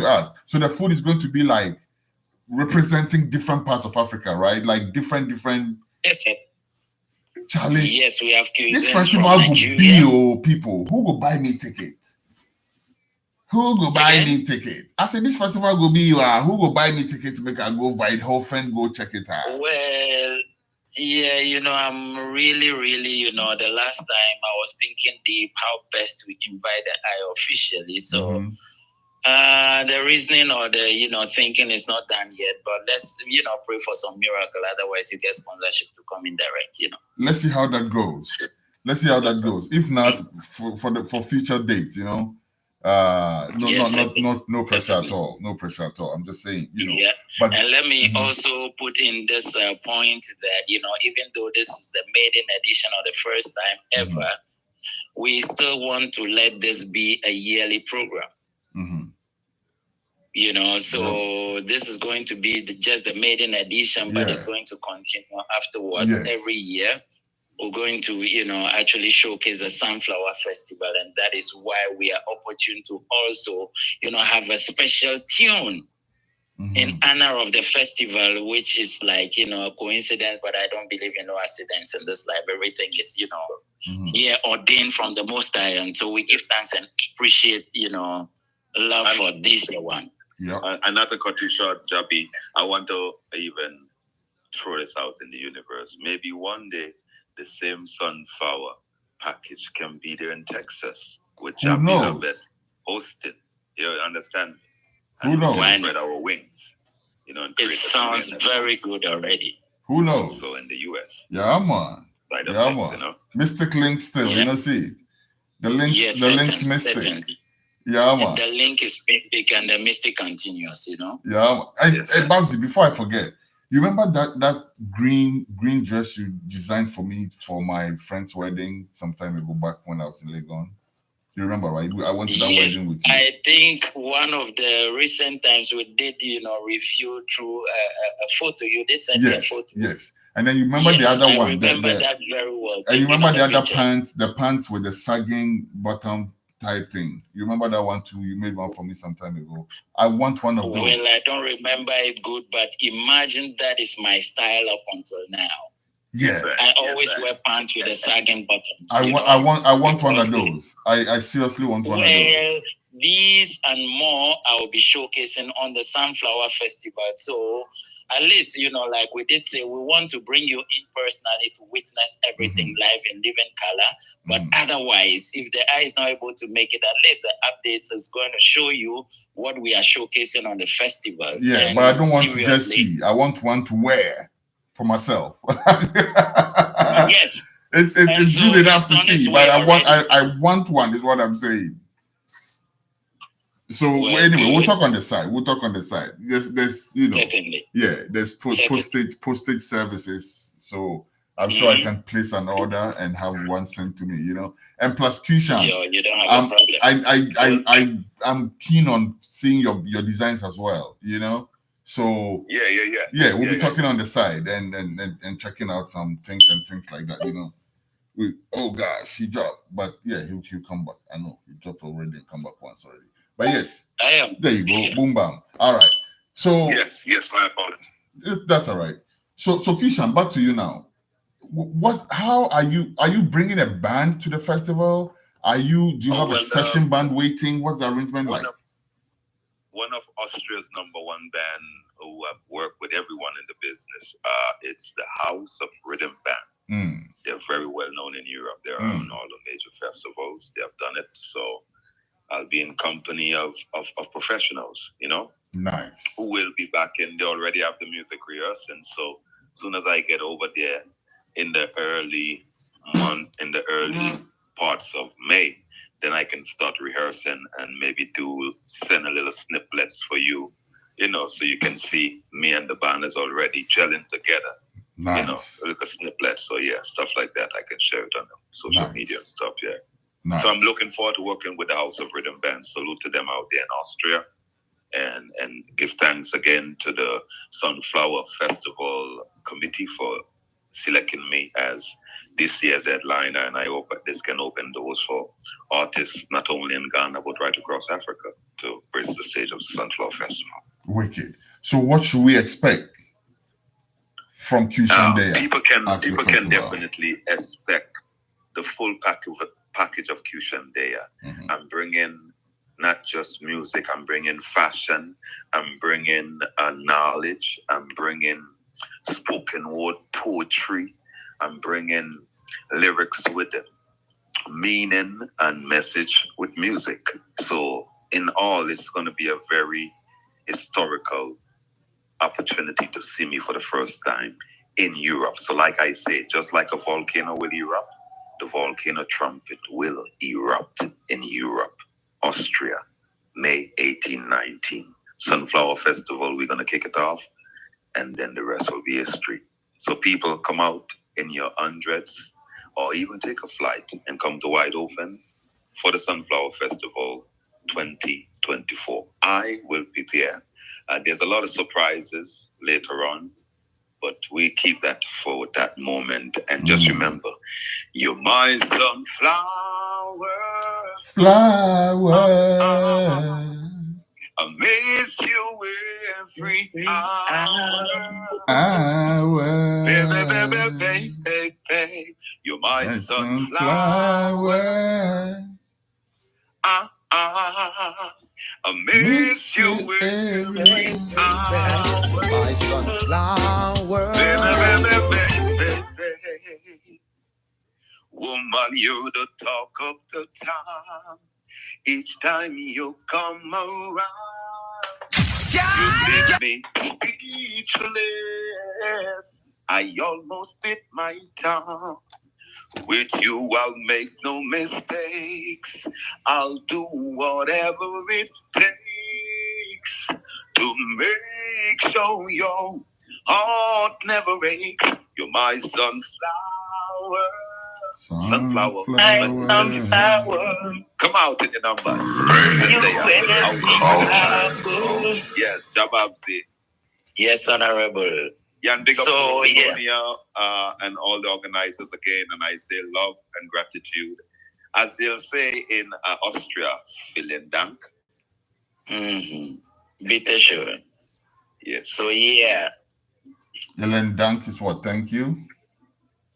ask. So the food is going to be like representing different parts of Africa, right? Like different. Yes, sir. Charlie. Yes, we have this festival will be people who will buy me ticket. Who go buy me ticket? I said this festival will be who go buy me ticket to make I go Weidhofen, go check it out. Well, yeah, I'm really, the last time I was thinking deep how best we invite the eye officially. So the reasoning or the thinking is not done yet, but let's pray for some miracle. Otherwise, you get sponsorship to come in direct. Let's see how that goes. If not, for future dates, no pressure at all. No pressure at all. I'm just saying, Yeah. But let me also put in this point that even though this is the maiden edition or the first time ever, we still want to let this be a yearly program. So this is going to be just the maiden edition, but it's going to continue afterwards every year. we're going to, actually showcase the Sunflower Festival. And that is why we are opportune to also, have a special tune in honor of the festival, which is like, a coincidence, but I don't believe in no accidents in this life. Everything is, ordained from the Most High. And so we give thanks and appreciate, love for this one. Yeah. And not to cut you short, Jabi, I want to even throw this out in the universe. Maybe one day the same sunflower package can be there in Texas with Jabi hosting. You understand? Who knows? Spread our wings. And it sounds very good already. Who knows? So in the US. Yeah, man. Yeah, man. Mystic link still, see. The links, yes, the link's mystic. Certainly. Yeah, man. The link is mystic and the mystic continues, Yeah, man. Hey, Babzy, before I forget, you remember that green dress you designed for me for my friend's wedding some time ago back when I was in Legon? You remember, right? I went to that wedding with you. I think one of the recent times we did, review through a photo. You did send me a photo. Yes. And then you remember the other one. I remember that very well. And you remember the other pants, the pants with the sagging bottom type thing. You remember that one too? You made one for me some time ago. I want one of those. Well, I don't remember it good, but imagine that is my style up until now. Yeah, I always wear pants with a sagging bottoms. I want one of those. I seriously want one of those. These and more I will be showcasing on the Sunflower Festival. So at least, like we did say, we want to bring you in personally to witness everything live in living color. But otherwise, if the eye is not able to make it, at least the updates is going to show you what we are showcasing on the festival. Yeah, and but I don't want to just see. I want one to wear for myself. Yes. It's good enough to see, but I want one is what I'm saying. So anyway, we'll talk on the side. There's certainly. There's postage services. So I'm sure I can place an order and have one sent to me, And plus Qshan, you don't have a problem. I'm keen on seeing your designs as well, So we'll be talking on the side and checking out some things and things like that, Oh gosh, he dropped, but he'll come back. I know he dropped already and come back once already. But yes, I am. There you go. Boom bam. All right. So yes, my apologies. That's all right. So Qshan, back to you now. How are you bringing a band to the festival? Do you have a session band waiting? What's the arrangement like? One of Austria's number one band who I've worked with everyone in the business. It's the House of Rhythm Band. They're very well known in Europe. They're on all the major festivals. They have done it. So I'll be in company of professionals, Nice. Who will be back in. They already have the music rehearsing. So as soon as I get over there in the early parts of May, then I can start rehearsing and maybe send a little snippets for you, so you can see me and the band is already gelling together. Nice. Little snippets. So stuff like that. I can share it on social media and stuff. Yeah. Nice. So I'm looking forward to working with the House of Rhythm Band. Salute to them out there in Austria, and give thanks again to the Sunflower Festival Committee for selecting me as this year's headliner. And I hope that this can open doors for artists not only in Ghana but right across Africa to grace the stage of the Sunflower Festival. Wicked. So what should we expect from Qshan Deyah? People can definitely expect the full package of Qshan Deyah. I'm bringing not just music, I'm bringing fashion, I'm bringing knowledge, I'm bringing spoken word poetry, I'm bringing lyrics with it, meaning and message with music. So in all, it's going to be a very historical opportunity to see me for the first time in Europe. So like I say, just like a volcano will erupt, the volcano trumpet will erupt in Europe, Austria, May 18-19. Sunflower Festival, we're going to kick it off, and then the rest will be history. So people come out in your hundreds, or even take a flight and come to Wide Open for the Sunflower Festival 2024. I will be there. There's a lot of surprises later on, but we keep that for that moment. And just remember, You're my sunflower. Flower. I miss you every hour. Baby. You're my sunflower. I miss you every hour. My sunflower. Baby. Woman, you're the talk of the town. Each time you come around, you leave me speechless. I almost bit my tongue. With you, I'll make no mistakes. I'll do whatever it takes to make sure your heart never aches. You're my sunflower. Sunflower. Come out in the numbers. Yes, Jah Babzy. Yes, Honorable. Yeah, and big up to Sonia and all the organizers again, and I say love and gratitude. As they'll say in Austria, vielen Dank. Bitte schön. Yes. So yeah. Vielen Dank is what? Thank you.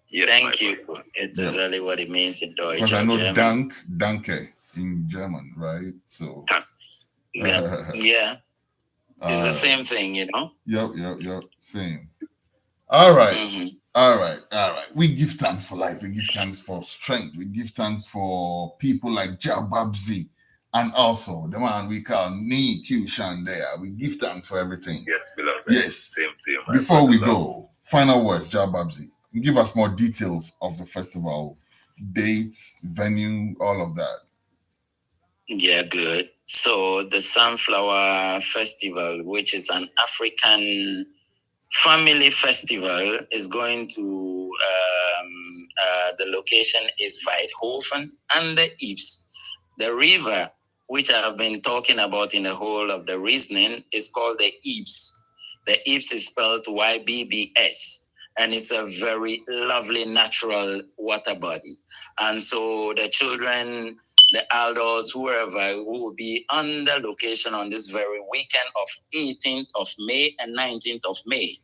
Yes, thank you. It's exactly what it means in Deutsch. Because I know German. Dank, Danke in German, right? So yeah. It's the same thing, you know? Yep. Same. All right. All right. We give thanks for life. We give thanks for strength. We give thanks for people like Jah Babzy and also the man we call Qshan Deya. We give thanks for everything. Yes, beloved. Yes. Same. Before we go, final words, Jah Babzy. Give us more details of the festival, dates, venue, all of that. Yeah, good. So the Sunflower Festival, which is an African family festival, is going to, the location is Weidhofen and the Ybbs. The river, which I have been talking about in the whole of the reasoning, is called the Ybbs. The Ybbs is spelled YBBS. And it's a very lovely natural water body. And so the children, the elders, whoever, who will be on the location on this very weekend of 18th of May and 19th of May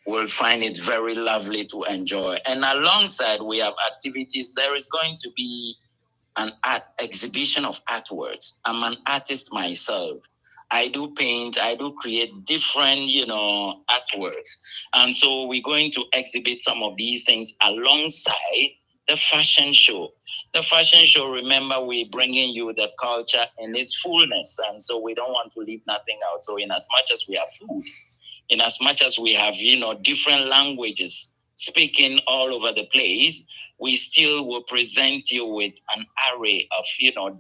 will find it very lovely to enjoy. And alongside, we have activities. There is going to be an art exhibition of artworks. I'm an artist myself. I do paint, I do create different, artworks. And so we're going to exhibit some of these things alongside the fashion show. The fashion show, remember, we're bringing you the culture in its fullness. And so we don't want to leave nothing out. So in as much as we have food, in as much as we have, different languages speaking all over the place, we still will present you with an array of,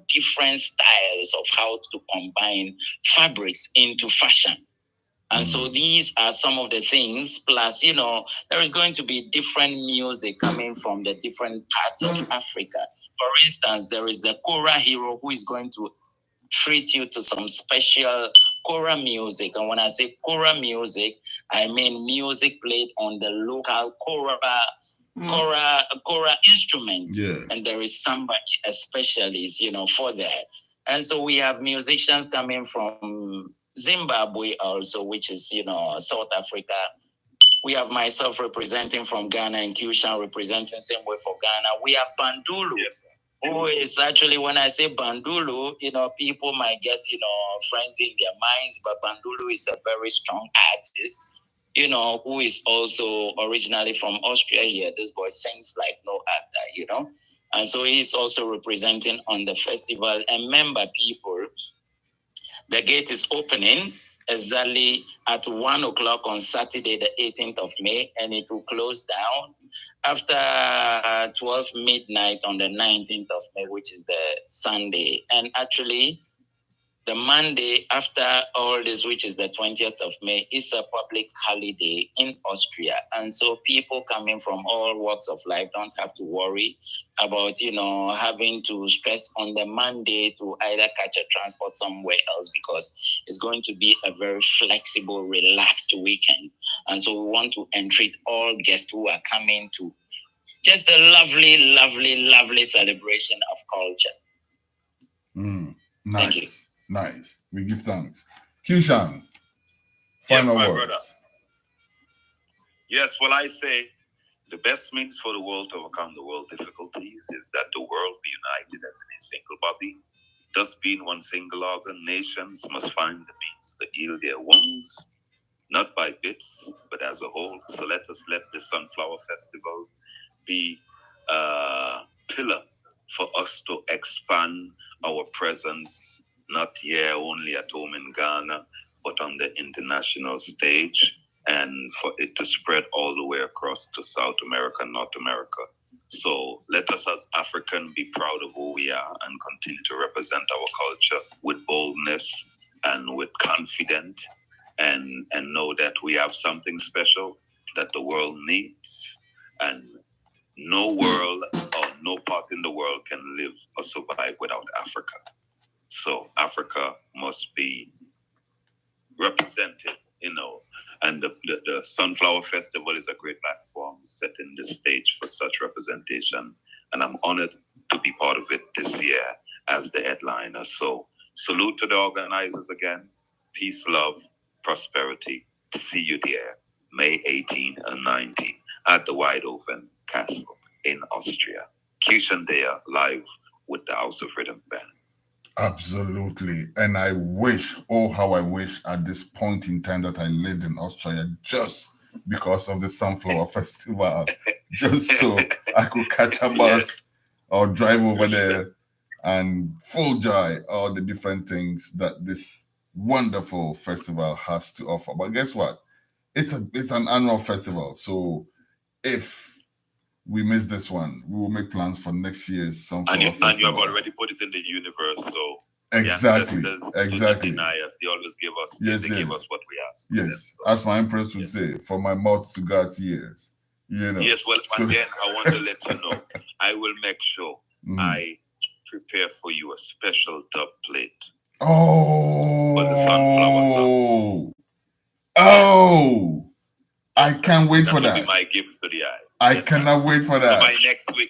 different styles of how to combine fabrics into fashion. And so these are some of the things. Plus, there is going to be different music coming from the different parts of Africa. For instance, there is the Kora hero who is going to treat you to some special Kora music. And when I say Kora music, I mean music played on the local Kora instrument. Yeah. And there is somebody, a specialist, for that. And so we have musicians coming from Zimbabwe also, which is, South Africa. We have myself representing from Ghana and Qshan representing same way for Ghana. We have Bandulu. Yes, who is actually, when I say Bandulu, people might get, frenzy in their minds, but Bandulu is a very strong artist, who is also originally from Austria here. This boy sings like no other, And so he's also representing on the festival. And remember, people, the gate is opening exactly at 1 o'clock on Saturday, the 18th of May, and it will close down after 12 midnight on the 19th of May, which is the Sunday. And actually, the Monday after all this, which is the 20th of May, is a public holiday in Austria. And so people coming from all walks of life don't have to worry about, having to stress on the Monday to either catch a transport somewhere else, because it's going to be a very flexible, relaxed weekend. And so we want to entreat all guests who are coming to just a lovely, lovely, lovely celebration of culture. Nice, nice. We give thanks. Qshan, Yes, final my words. brother. Yes, well, I say the best means for the world to overcome the world difficulties is that the world be united as in a single body. Thus, being one single organ, nations must find the means to heal their wounds, not by bits, but as a whole. So let the Sunflower Festival be a pillar for us to expand our presence, not here only at home in Ghana, but on the international stage, and for it to spread all the way across to South America, North America. So let us as African be proud of who we are and continue to represent our culture with boldness and with confidence, and know that we have something special that the world needs, and no world or no part in the world can live or survive without Africa. So Africa must be represented, and the Sunflower Festival is a great platform setting the stage for such representation, and I'm honored to be part of it this year as the headliner. So salute to the organizers again. Peace, love, prosperity. See you there, May 18 and 19 at the Wide Open Castle in Austria. Qshan Deyah live with the House of Rhythm Band. Absolutely. And I wish, oh, how I wish at this point in time that I lived in Austria just because of the Sunflower Festival, just so I could catch a bus or drive over there and full joy all the different things that this wonderful festival has to offer. But guess what? It's an annual festival. So if we miss this one, we will make plans for next year's Sunflower Festival. And you have already put it in the universe, so exactly. Do not deny us. They always give us. They give us what we ask. Yes, as my Empress would say, from my mouth to God's ears. Yes, well, again, I want to let you know, I will make sure I prepare for you a special dub plate. For the sunflower song. I can't wait for that. That will be my gift to the eye. I cannot wait for that. So by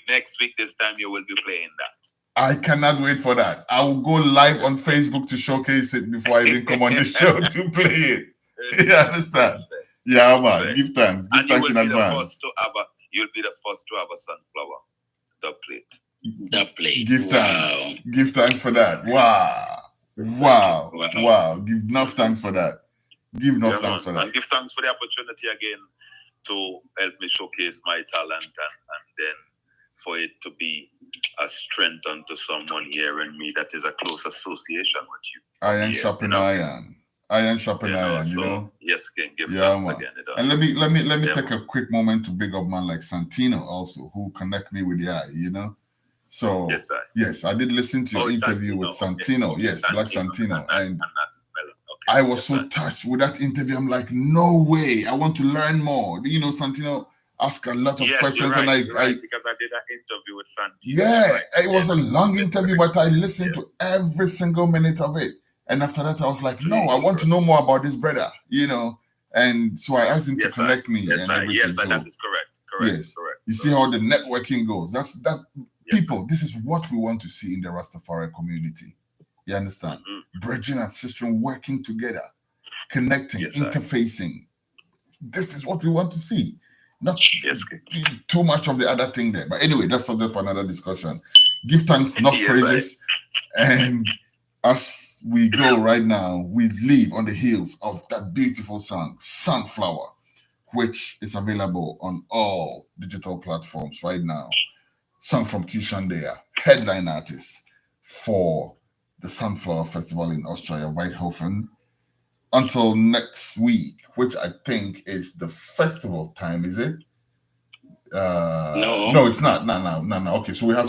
next week, this time you will be playing that. I cannot wait for that. I will go live on Facebook to showcase it before I even come on the show to play it. You understand? Yeah, man. Give thanks. Give thanks in advance. You'll be the first to have a sunflower dub plate. Give thanks. Give thanks for that. Wow. Give enough thanks for that. Give enough thanks for that. And give thanks for the opportunity again to help me showcase my talent, and then for it to be a strength unto someone hearing me that is a close association with you. Iron sharpen iron. Iron sharpen iron, you know? Yes, King. Give thanks again. And let me take a quick moment to big up man like Santino also, who connect me with the eye, you know? So yes, I did listen to your interview with Santino. Okay. Yes, Black Santino. And I was so touched with that interview. I'm like, no way. I want to learn more. You know, Santino asked a lot of questions, and I because I did an interview with Santino. Yeah, it was a long interview, but I listened to every single minute of it. And after that, I was like, no, I want to know more about this brother, you know. And so I asked him to connect me and everything. Yes, so, that is correct. Correct. You see how the networking goes. That's people. This is what we want to see in the Rastafari community. You understand? Bridging and sistering, working together, connecting, interfacing. This is what we want to see. Not too much of the other thing there. But anyway, that's something for another discussion. Give thanks, enough praises. And as we go right now, we live on the heels of that beautiful song, Sunflower, which is available on all digital platforms right now. Song from Qshan Deyah, headline artist for the Sunflower Festival in Austria, Weidhofen, until next week, which I think is the festival time, is it? No, it's not. No. Okay, so we have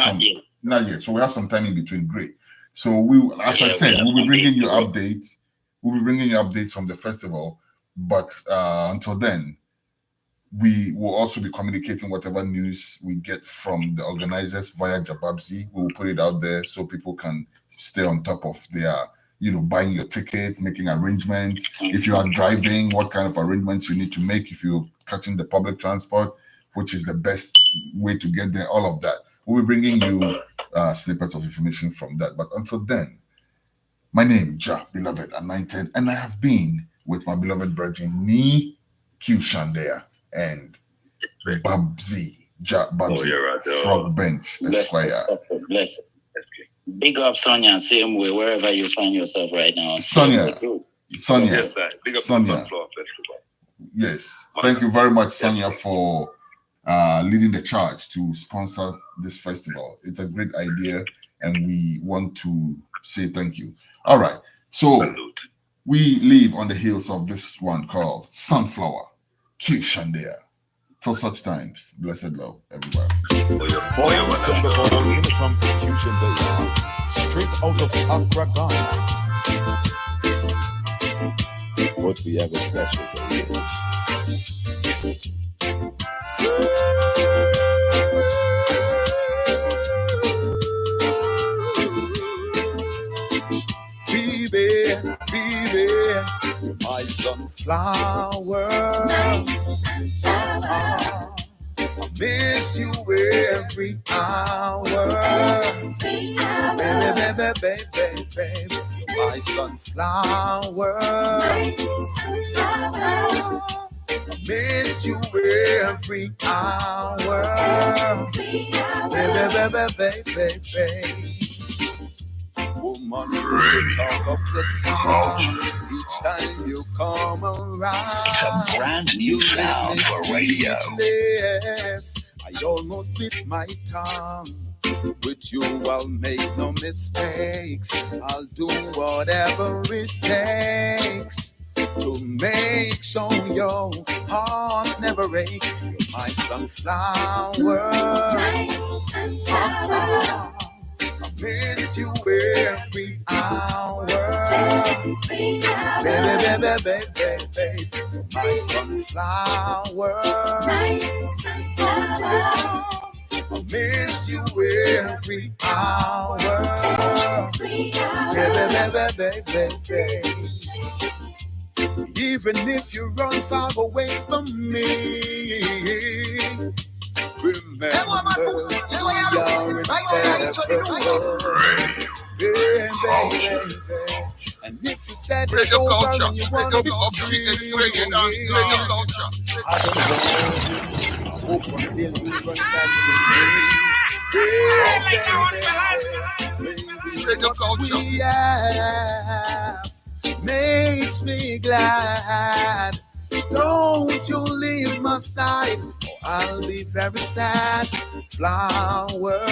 not yet. So we have some time in between. Great. So as I said, we'll be bringing you updates. We'll be bringing you updates from the festival. But until then, we will also be communicating whatever news we get from the organizers via Jah Babzy. We will put it out there so people can stay on top of their, buying your tickets, making arrangements. If you are driving, what kind of arrangements you need to make if you're catching the public transport. which is the best way to get there, all of that. We'll be bringing you snippets of information from that. But until then, my name is Jah Beloved Anointed, and I have been with my beloved brethren, me, Qshan Deya, and Babzy, Jah Babzy, Frog Bench, Esquire. Bless it. Big up Sonia, same way, wherever you find yourself right now. Sonia. Yes, sir. Big up Sonia. Yes. Thank you very much, Sonia, for leading the charge to sponsor this festival. It's a great idea, and we want to say thank you. All right. So we live on the heels of this one called Sunflower, Qshan Deyah. Till such times, blessed love, everybody. Straight out of Accra, Ghana. What we have a special for you. Baby, my sunflower. I miss you every hour. Baby, my sunflower. I miss you every hour. Baby. Woman, talk of the town each time you come around. It's a brand new sound for radio. I almost bit my tongue. With you, I'll make no mistakes. I'll do whatever it takes to make sure your heart never aches. You're my sunflower. I miss you every hour. Baby, my sunflower. I miss you every hour. Baby. Even if you run far away from me, remember, you're inseparable. And if you said it's over and you want to be free, I hope until you run back to me. We have makes me glad. Don't you leave my side, or I'll be very sad. Flower.